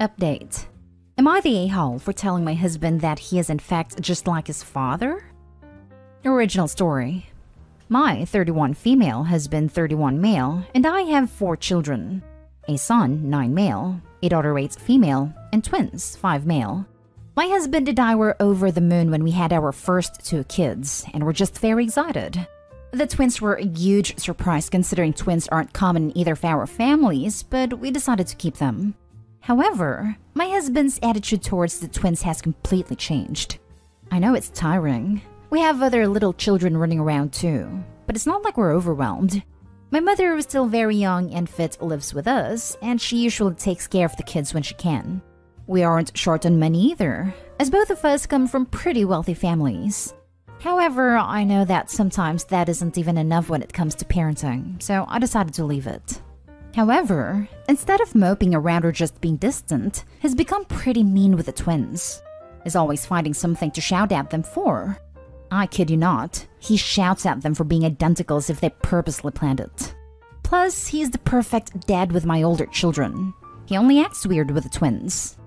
Update. Am I the a-hole for telling my husband that he is in fact just like his father? Original story. My 31 female husband 31 male, and I have 4 children. A son, 9 male, a daughter 8 female, and twins, 5 male. My husband and I were over the moon when we had our first 2 kids, and were just very excited. The twins were a huge surprise considering twins aren't common in either of our families, but we decided to keep them. However, my husband's attitude towards the twins has completely changed. I know it's tiring. We have other little children running around too, but it's not like we're overwhelmed. My mother, who is still very young and fit, lives with us, and she usually takes care of the kids when she can. We aren't short on money either, as both of us come from pretty wealthy families. However, I know that sometimes that isn't even enough when it comes to parenting, so I decided to leave it. However, instead of moping around or just being distant, he's become pretty mean with the twins. He's always finding something to shout at them for. I kid you not, he shouts at them for being identical as if they purposely planned it. Plus, he's the perfect dad with my older children. He only acts weird with the twins.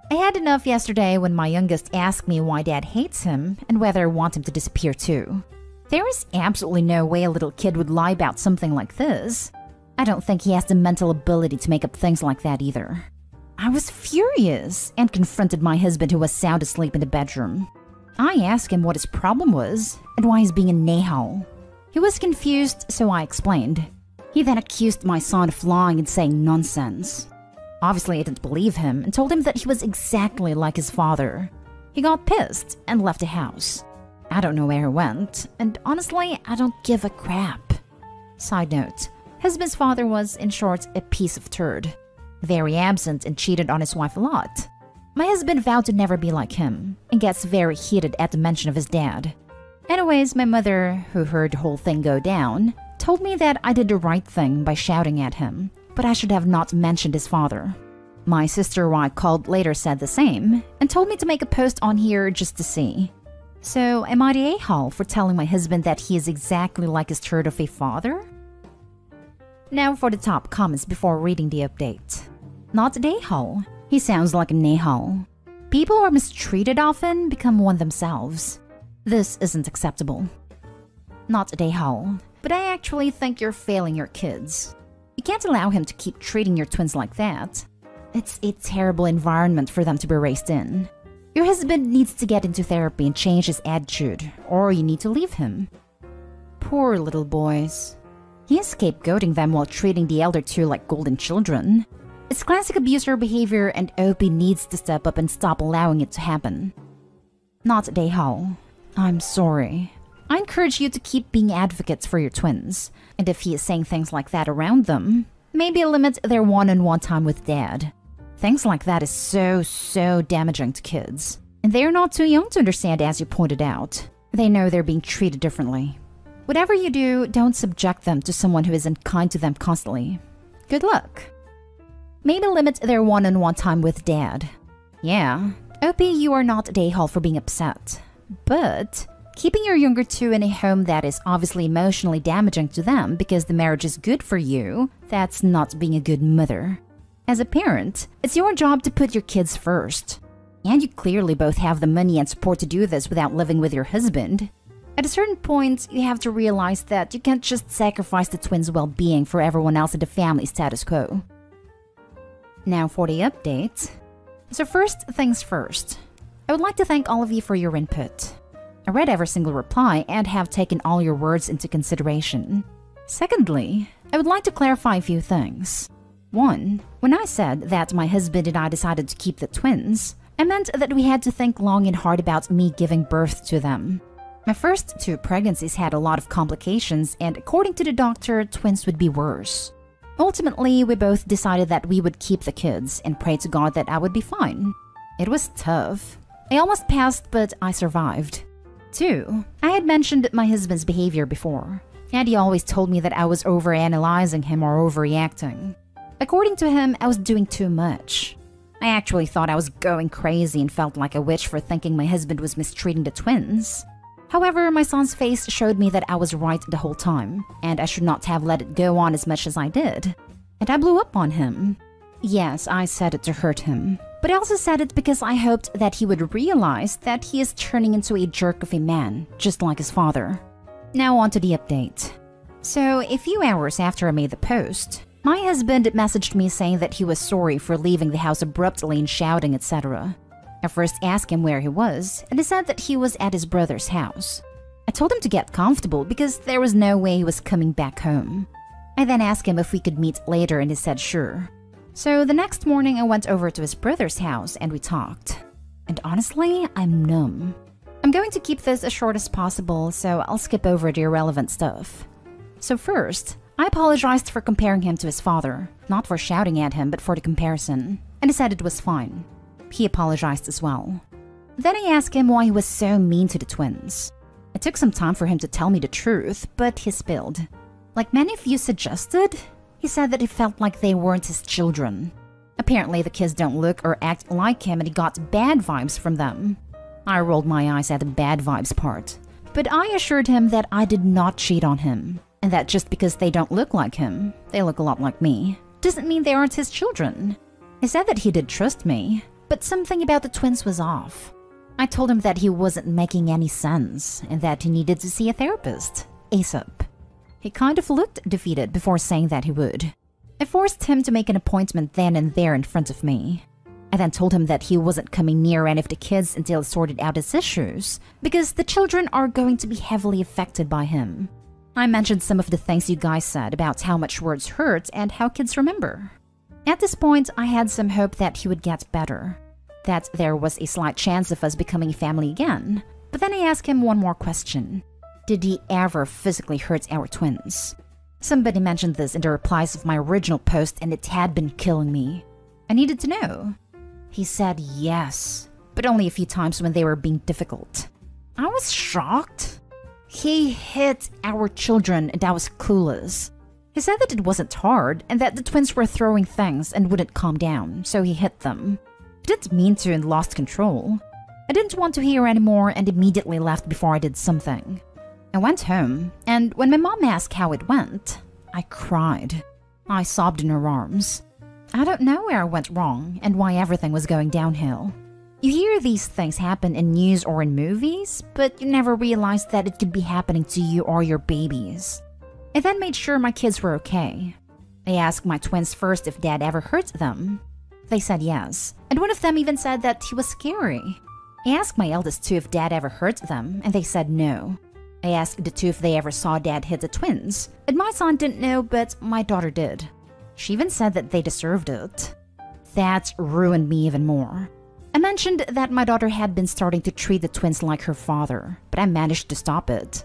I had enough yesterday when my youngest asked me why dad hates him and whether I want him to disappear too. There is absolutely no way a little kid would lie about something like this. I don't think he has the mental ability to make up things like that either. I was furious and confronted my husband, who was sound asleep in the bedroom. I asked him what his problem was and why he's being a nahal. He was confused, so I explained. He then accused my son of lying and saying nonsense. Obviously, I didn't believe him and told him that he was exactly like his father. He got pissed and left the house. I don't know where he went, and honestly, I don't give a crap. Side note. Husband's father was, in short, a piece of turd. Very absent and cheated on his wife a lot. My husband vowed to never be like him, and gets very heated at the mention of his dad. Anyways, my mother, who heard the whole thing go down, told me that I did the right thing by shouting at him, but I should have not mentioned his father. My sister, who I called later, said the same, and told me to make a post on here just to see. So, am I the a-hole for telling my husband that he is exactly like his turd of a father? Now for the top comments before reading the update. Not a a-hole. He sounds like a nahal. People who are mistreated often become one themselves. This isn't acceptable. Not a a-hole, but I actually think you're failing your kids. You can't allow him to keep treating your twins like that. It's a terrible environment for them to be raised in. Your husband needs to get into therapy and change his attitude, or you need to leave him. Poor little boys. He is scapegoating them while treating the elder 2 like golden children. It's classic abuser behavior, and Opie needs to step up and stop allowing it to happen. Not a a-hole. I'm sorry. I encourage you to keep being advocates for your twins, and if he is saying things like that around them, maybe limit their one-on-one time with dad. Things like that is so damaging to kids. And they're not too young to understand, as you pointed out. They know they're being treated differently. Whatever you do, don't subject them to someone who isn't kind to them constantly. Good luck. Maybe limit their one-on-one time with dad. Yeah, Opie, you are not a a-hole for being upset. But keeping your younger 2 in a home that is obviously emotionally damaging to them because the marriage is good for you, that's not being a good mother. As a parent, it's your job to put your kids first. And you clearly both have the money and support to do this without living with your husband. At a certain point, you have to realize that you can't just sacrifice the twins' well-being for everyone else in the family status quo. Now for the update. So first things first. I would like to thank all of you for your input. I read every single reply and have taken all your words into consideration. Secondly, I would like to clarify a few things. 1. When I said that my husband and I decided to keep the twins, I meant that we had to think long and hard about me giving birth to them. My first 2 pregnancies had a lot of complications, and according to the doctor, twins would be worse. Ultimately, we both decided that we would keep the kids and pray to God that I would be fine. It was tough. I almost passed, but I survived. 2. I had mentioned my husband's behavior before, and he always told me that I was overanalyzing him or overreacting. According to him, I was doing too much. I actually thought I was going crazy and felt like a witch for thinking my husband was mistreating the twins. However, my son's face showed me that I was right the whole time, and I should not have let it go on as much as I did. And I blew up on him. Yes, I said it to hurt him. But I also said it because I hoped that he would realize that he is turning into a jerk of a man, just like his father. Now on to the update. So, a few hours after I made the post, my husband messaged me saying that he was sorry for leaving the house abruptly and shouting, etc. I first asked him where he was, and he said that he was at his brother's house. I told him to get comfortable because there was no way he was coming back home. I then asked him if we could meet later, and he said sure. So the next morning I went over to his brother's house and we talked. And honestly, I'm numb. I'm going to keep this as short as possible, so I'll skip over the irrelevant stuff. So first, I apologized for comparing him to his father, not for shouting at him, but for the comparison, and he said it was fine. He apologized as well. Then I asked him why he was so mean to the twins. It took some time for him to tell me the truth, but he spilled. Like many of you suggested, he said that he felt like they weren't his children. Apparently the kids don't look or act like him and he got bad vibes from them. I rolled my eyes at the bad vibes part, but I assured him that I did not cheat on him, and that just because they don't look like him, they look a lot like me, doesn't mean they aren't his children. He said that he did trust me, but something about the twins was off. I told him that he wasn't making any sense and that he needed to see a therapist, ASAP. He kind of looked defeated before saying that he would. I forced him to make an appointment then and there in front of me. I then told him that he wasn't coming near any of the kids until he sorted out his issues, because the children are going to be heavily affected by him. I mentioned some of the things you guys said about how much words hurt and how kids remember. At this point, I had some hope that he would get better, that there was a slight chance of us becoming a family again. But then I asked him one more question. Did he ever physically hurt our twins? Somebody mentioned this in the replies of my original post and it had been killing me. I needed to know. He said yes, but only a few times when they were being difficult. I was shocked. He hit our children and I was clueless. He said that it wasn't hard and that the twins were throwing things and wouldn't calm down, so he hit them. He didn't mean to and lost control. I didn't want to hear anymore and immediately left before I did something. I went home, and when my mom asked how it went, I cried. I sobbed in her arms. I don't know where I went wrong and why everything was going downhill. You hear these things happen in news or in movies, but you never realize that it could be happening to you or your babies. I then made sure my kids were okay. I asked my twins first if Dad ever hurt them. They said yes, and one of them even said that he was scary. I asked my eldest two if Dad ever hurt them, and they said no. I asked the two if they ever saw Dad hit the twins, and my son didn't know, but my daughter did. She even said that they deserved it. That ruined me even more. I mentioned that my daughter had been starting to treat the twins like her father, but I managed to stop it.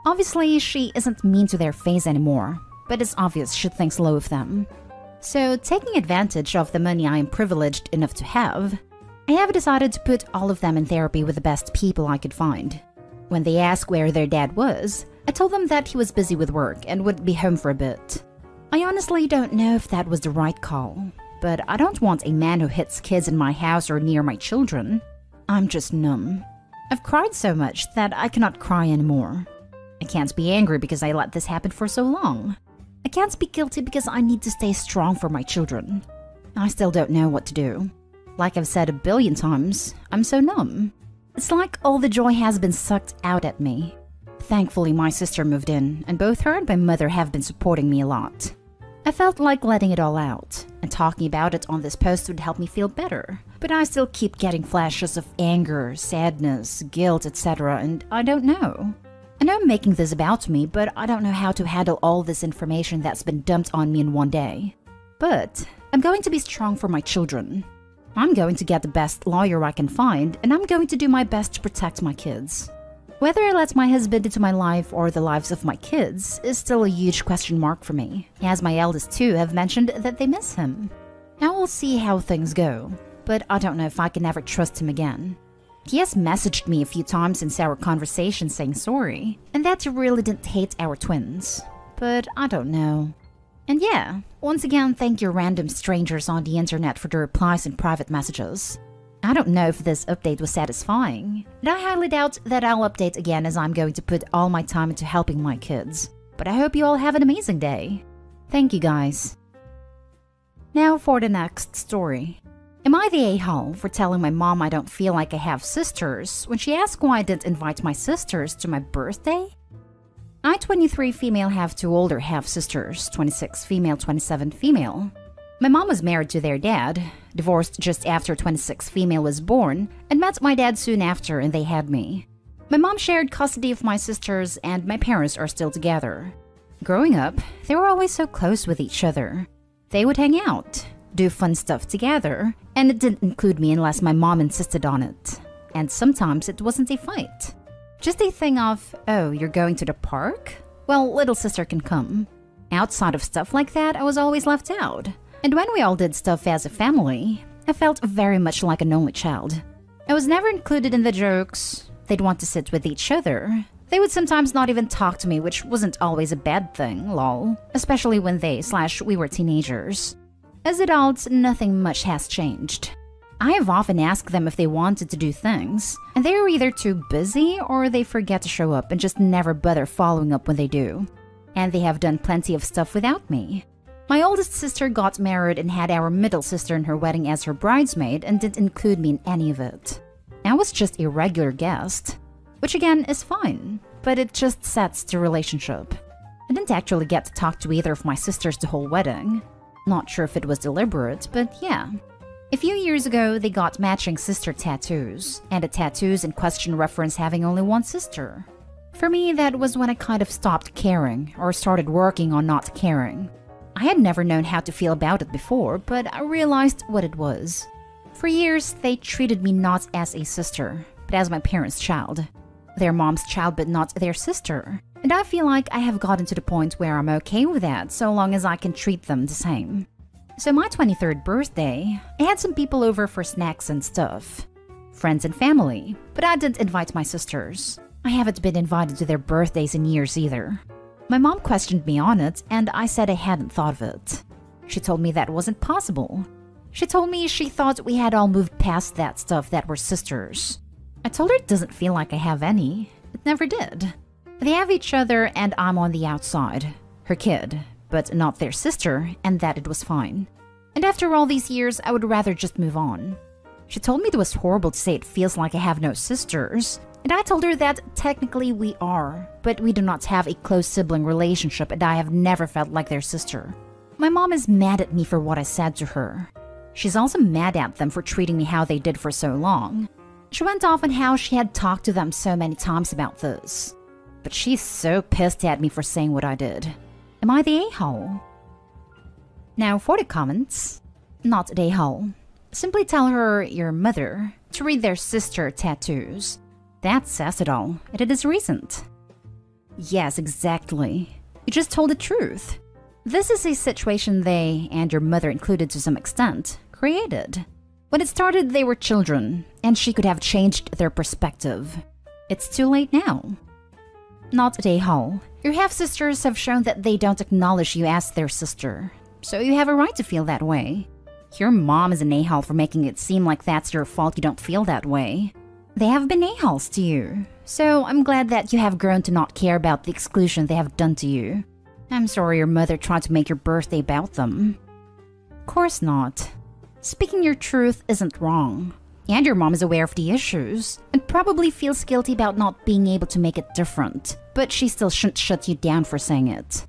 Obviously, she isn't mean to their face anymore, but it's obvious she thinks low of them. So, taking advantage of the money I am privileged enough to have, I have decided to put all of them in therapy with the best people I could find. When they asked where their dad was, I told them that he was busy with work and wouldn't be home for a bit. I honestly don't know if that was the right call, but I don't want a man who hits kids in my house or near my children. I'm just numb. I've cried so much that I cannot cry anymore. I can't be angry because I let this happen for so long. I can't be guilty because I need to stay strong for my children. I still don't know what to do. Like I've said a billion times, I'm so numb. It's like all the joy has been sucked out at me. Thankfully, my sister moved in, and both her and my mother have been supporting me a lot. I felt like letting it all out, and talking about it on this post would help me feel better. But I still keep getting flashes of anger, sadness, guilt, etc., and I don't know. I know I'm making this about me, but I don't know how to handle all this information that's been dumped on me in one day. But I'm going to be strong for my children. I'm going to get the best lawyer I can find, and I'm going to do my best to protect my kids. Whether I let my husband into my life or the lives of my kids is still a huge question mark for me, as my eldest two have mentioned that they miss him. Now we'll see how things go, but I don't know if I can ever trust him again. He has messaged me a few times since our conversation saying sorry, and that he really didn't hate our twins, but I don't know. And yeah, once again, thank you random strangers on the internet for the replies and private messages. I don't know if this update was satisfying, and I highly doubt that I'll update again as I'm going to put all my time into helping my kids. But I hope you all have an amazing day. Thank you guys. Now for the next story. Am I the a-hole for telling my mom I don't feel like I have sisters when she asked why I didn't invite my sisters to my birthday? I, 23 female, have two older half-sisters, 26 female, 27 female. My mom was married to their dad, divorced just after 26 female was born, and met my dad soon after, and they had me. My mom shared custody of my sisters, and my parents are still together. Growing up, they were always so close with each other. They would hang out, do fun stuff together, and it didn't include me unless my mom insisted on it. And sometimes it wasn't a fight. Just a thing of, oh, you're going to the park? Well, little sister can come. Outside of stuff like that, I was always left out. And when we all did stuff as a family, I felt very much like an only child. I was never included in the jokes. They'd want to sit with each other. They would sometimes not even talk to me, which wasn't always a bad thing, lol. Especially when we were teenagers. As adults, nothing much has changed. I have often asked them if they wanted to do things, and they are either too busy or they forget to show up and just never bother following up when they do. And they have done plenty of stuff without me. My oldest sister got married and had our middle sister in her wedding as her bridesmaid and didn't include me in any of it. I was just a regular guest, which again is fine, but it just sets the relationship. I didn't actually get to talk to either of my sisters the whole wedding. Not sure if it was deliberate, but yeah. A few years ago, they got matching sister tattoos, and the tattoos in question reference having only one sister. For me, that was when I kind of stopped caring, or started working on not caring. I had never known how to feel about it before, but I realized what it was. For years, they treated me not as a sister, but as my parents' child. Their mom's child, but not their sister. And I feel like I have gotten to the point where I'm okay with that, so long as I can treat them the same. So my 23rd birthday, I had some people over for snacks and stuff. Friends and family, but I didn't invite my sisters. I haven't been invited to their birthdays in years either. My mom questioned me on it, and I said I hadn't thought of it. She told me that wasn't possible. She told me she thought we had all moved past that stuff that were sisters. I told her it doesn't feel like I have any. It never did. They have each other and I'm on the outside. Her kid, but not their sister, and that it was fine. And after all these years, I would rather just move on. She told me it was horrible to say it feels like I have no sisters, and I told her that technically we are, but we do not have a close sibling relationship and I have never felt like their sister. My mom is mad at me for what I said to her. She's also mad at them for treating me how they did for so long. She went off on how she had talked to them so many times about this. But she's so pissed at me for saying what I did. Am I the a-hole? Now for the comments. Not the a-hole. Simply tell her, your mother, to read their sister tattoos. That says it all, and it is recent. Yes, exactly. You just told the truth. This is a situation they, and your mother included to some extent, created. When it started, they were children, and she could have changed their perspective. It's too late now. Not a a-hole. Your half-sisters have shown that they don't acknowledge you as their sister, so you have a right to feel that way. Your mom is an a-hole for making it seem like that's your fault you don't feel that way. They have been a-holes to you, so I'm glad that you have grown to not care about the exclusion they have done to you. I'm sorry your mother tried to make your birthday about them. Of course not. Speaking your truth isn't wrong. And your mom is aware of the issues, and probably feels guilty about not being able to make it different, but she still shouldn't shut you down for saying it.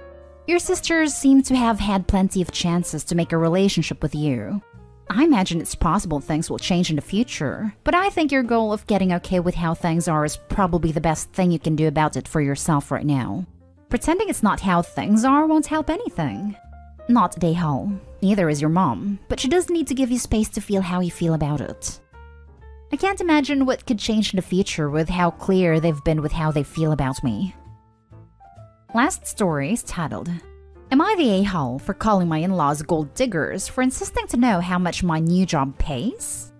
Your sisters seem to have had plenty of chances to make a relationship with you. I imagine it's possible things will change in the future, but I think your goal of getting okay with how things are is probably the best thing you can do about it for yourself right now. Pretending it's not how things are won't help anything. Not a a-hole. Neither is your mom, but she does need to give you space to feel how you feel about it. I can't imagine what could change in the future with how clear they've been with how they feel about me. Last story is titled, Am I the a-hole for calling my in-laws gold diggers for insisting to know how much my new job pays?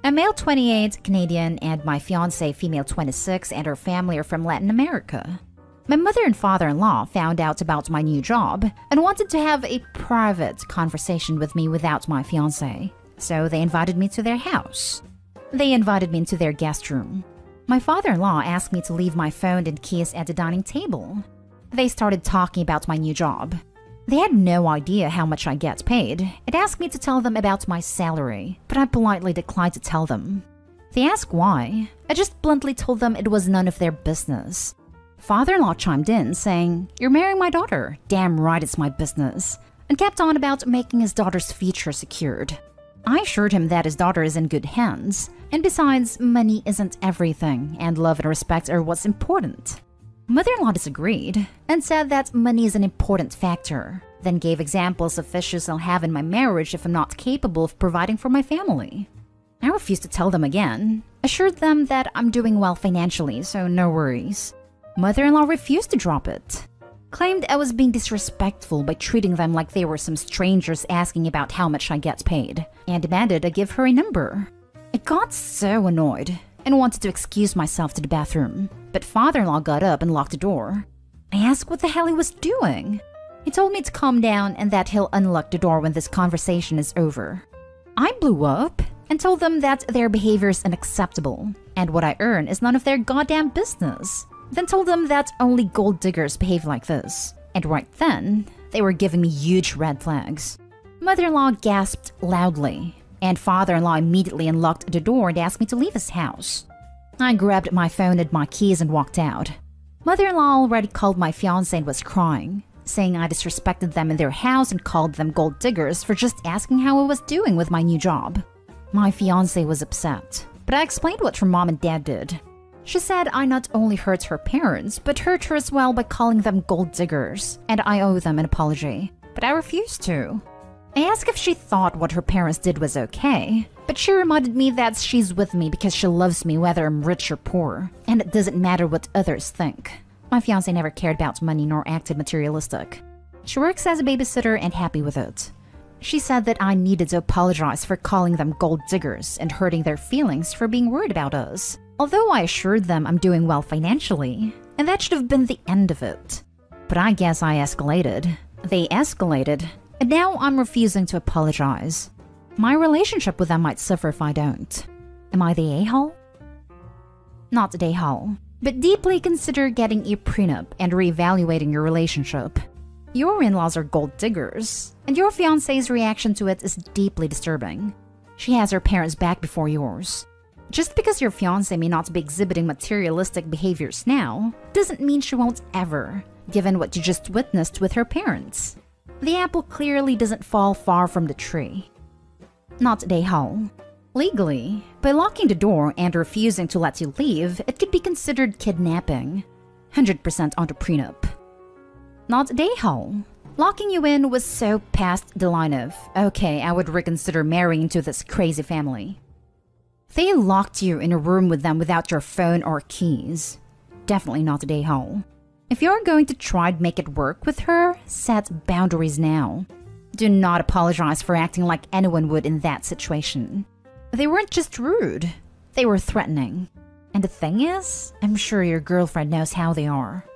I'm male 28, Canadian, and my fiancé female 26 and her family are from Latin America. My mother and father-in-law found out about my new job and wanted to have a private conversation with me without my fiancé, so they invited me to their house. They invited me into their guest room. My father-in-law asked me to leave my phone and keys at the dining table. They started talking about my new job. They had no idea how much I get paid and asked me to tell them about my salary, but I politely declined to tell them. They asked why. I just bluntly told them it was none of their business. Father-in-law chimed in, saying, "You're marrying my daughter. Damn right it's my business," and kept on about making his daughter's future secured. I assured him that his daughter is in good hands, and besides, money isn't everything, and love and respect are what's important. Mother-in-law disagreed and said that money is an important factor, then gave examples of issues I'll have in my marriage if I'm not capable of providing for my family. I refused to tell them again, assured them that I'm doing well financially, so no worries. Mother-in-law refused to drop it. Claimed I was being disrespectful by treating them like they were some strangers asking about how much I get paid, and demanded I give her a number. I got so annoyed and wanted to excuse myself to the bathroom, but father-in-law got up and locked the door. I asked what the hell he was doing. He told me to calm down and that he'll unlock the door when this conversation is over. I blew up and told them that their behavior is unacceptable, and what I earn is none of their goddamn business. Then told them that only gold diggers behave like this, and right then, they were giving me huge red flags. Mother-in-law gasped loudly, and father-in-law immediately unlocked the door and asked me to leave his house. I grabbed my phone and my keys and walked out. Mother-in-law already called my fiancé and was crying, saying I disrespected them in their house and called them gold diggers for just asking how I was doing with my new job. My fiancé was upset, but I explained what her mom and dad did. She said I not only hurt her parents, but hurt her as well by calling them gold diggers, and I owe them an apology, but I refused to. I asked if she thought what her parents did was okay, but she reminded me that she's with me because she loves me whether I'm rich or poor, and it doesn't matter what others think. My fiancé never cared about money nor acted materialistic. She works as a babysitter and happy with it. She said that I needed to apologize for calling them gold diggers and hurting their feelings for being worried about us. Although I assured them I'm doing well financially, and that should have been the end of it. But I guess I escalated. They escalated, and now I'm refusing to apologize. My relationship with them might suffer if I don't. Am I the a-hole? Not the a-hole, but deeply consider getting a prenup and reevaluating your relationship. Your in-laws are gold diggers, and your fiancé's reaction to it is deeply disturbing. She has her parents' back before yours. Just because your fiancé may not be exhibiting materialistic behaviors now, doesn't mean she won't ever, given what you just witnessed with her parents. The apple clearly doesn't fall far from the tree. Not a hole. Legally, by locking the door and refusing to let you leave, it could be considered kidnapping. 100% on the prenup. Not a hole. Locking you in was so past the line of, okay, I would reconsider marrying into this crazy family. They locked you in a room with them without your phone or keys. Definitely not a hole. If you're going to try to make it work with her, set boundaries now. Do not apologize for acting like anyone would in that situation. They weren't just rude, they were threatening. And the thing is, I'm sure your girlfriend knows how they are.